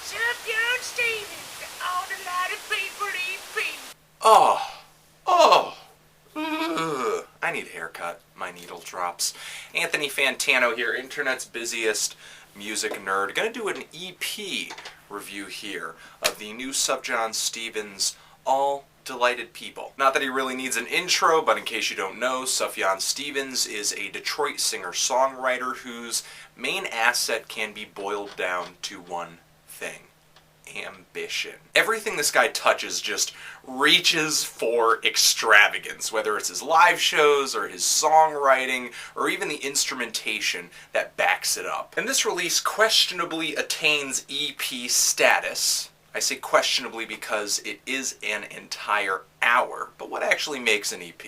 Sufjan Stevens, all the lighted people EP. Oh, I need a haircut. My needle drops. Anthony Fantano here, internet's busiest music nerd. Gonna do an EP review here of the new Sufjan Stevens All Delighted People. Not that he really needs an intro, but in case you don't know, Sufjan Stevens is a Detroit singer-songwriter whose main asset can be boiled down to one thing: ambition. Everything this guy touches just reaches for extravagance, whether it's his live shows or his songwriting or even the instrumentation that backs it up. And this release questionably attains EP status. I say questionably because it is an entire hour, but what actually makes an EP?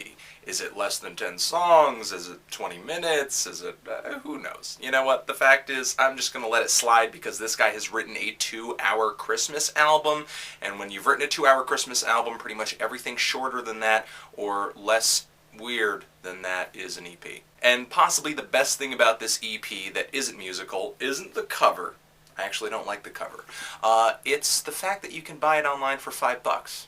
Is it less than 10 songs? Is it 20 minutes? Is it, who knows? You know what? The fact is, I'm just going to let it slide because this guy has written a 2-hour Christmas album, and when you've written a 2-hour Christmas album, pretty much everything shorter than that or less weird than that is an EP. And possibly the best thing about this EP that isn't musical isn't the cover. I actually don't like the cover. It's the fact that you can buy it online for $5.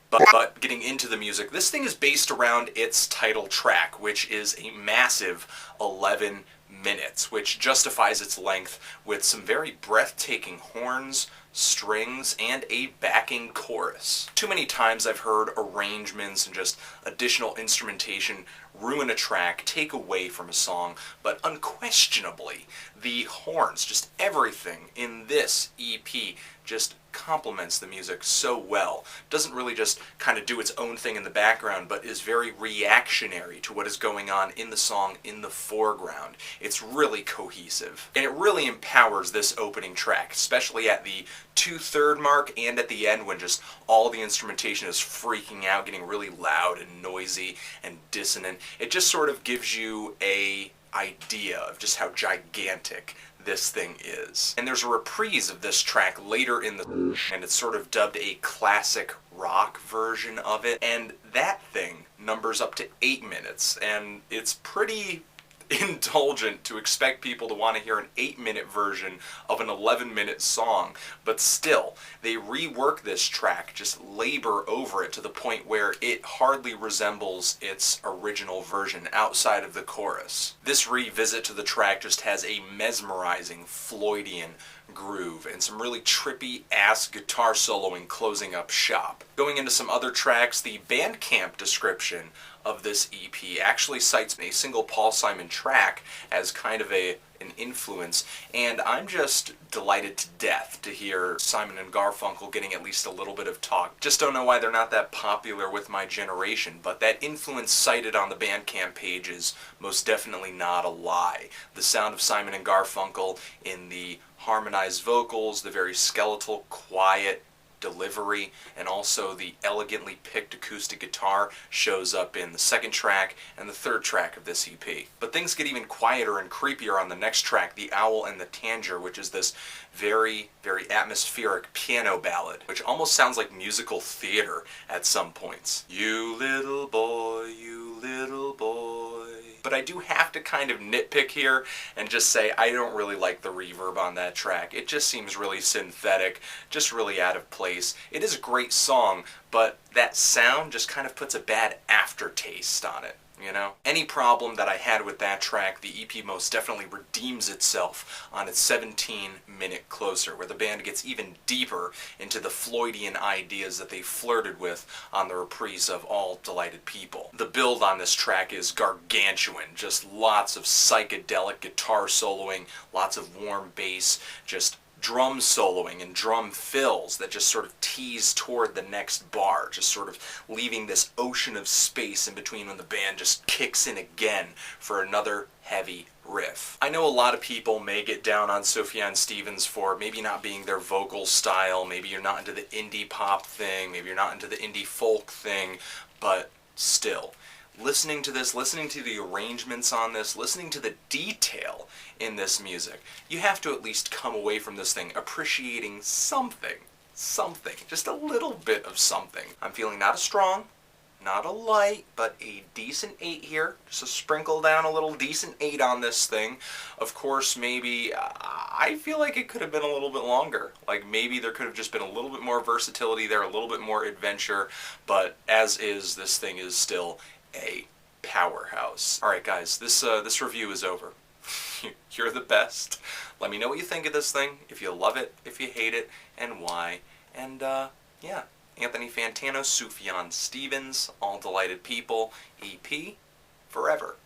But getting into the music, this thing is based around its title track, which is a massive 11 minutes, which justifies its length with some very breathtaking horns, strings, and a backing chorus. Too many times I've heard arrangements and just additional instrumentation ruin a track, take away from a song, but unquestionably the horns, just everything in this EP just complements the music so well. Doesn't really just kind of do its own thing in the background, but is very reactionary to what is going on in the song in the foreground. It's really cohesive, and it really empowers this opening track, especially at the 2/3 mark and at the end when just all the instrumentation is freaking out, getting really loud and noisy and dissonant. It just sort of gives you a idea of just how gigantic this thing is. And there's a reprise of this track later in the and it's sort of dubbed a classic rock version of it, and that thing numbers up to 8 minutes, and it's pretty indulgent to expect people to want to hear an 8-minute version of an 11-minute song, but still, they rework this track, just labor over it to the point where it hardly resembles its original version outside of the chorus. This revisit to the track just has a mesmerizing Floydian groove and some really trippy-ass guitar soloing closing up shop. Going into some other tracks, the Bandcamp description of this EP actually cites a single Paul Simon track as kind of an influence, and I'm just delighted to death to hear Simon and Garfunkel getting at least a little bit of talk. Just don't know why they're not that popular with my generation, but that influence cited on the Bandcamp page is most definitely not a lie. The sound of Simon and Garfunkel in the harmonized vocals, the very skeletal, quiet delivery, and also the elegantly picked acoustic guitar shows up in the second track and the third track of this EP. But things get even quieter and creepier on the next track, The Owl and the Tanger, which is this very, very atmospheric piano ballad, which almost sounds like musical theater at some points. You little boy, you little boy. But I do have to kind of nitpick here and just say I don't really like the reverb on that track. It just seems really synthetic, just really out of place. It is a great song, but that sound just kind of puts a bad aftertaste on it. You know? Any problem that I had with that track, the EP most definitely redeems itself on its 17-minute closer, where the band gets even deeper into the Floydian ideas that they flirted with on the reprise of All Delighted People. The build on this track is gargantuan, just lots of psychedelic guitar soloing, lots of warm bass, just drum soloing and drum fills that just sort of tease toward the next bar, just sort of leaving this ocean of space in between when the band just kicks in again for another heavy riff. I know a lot of people may get down on Sufjan Stevens for maybe not being their vocal style, maybe you're not into the indie pop thing, maybe you're not into the indie folk thing, but still, listening to this, listening to the arrangements on this, listening to the detail in this music, you have to at least come away from this thing appreciating something, just a little bit of something. I'm feeling not a strong, Not a light, but a decent 8 here. Just to sprinkle down a little decent 8 on this thing. Of course, maybe, I feel like it could have been a little bit longer. Like, maybe there could have just been a little bit more versatility there, a little bit more adventure, but as is, this thing is still a powerhouse. Alright guys, this review is over. You're the best. Let me know what you think of this thing, if you love it, if you hate it, and why. And, yeah. Anthony Fantano, Sufjan Stevens, All Delighted People, EP, forever.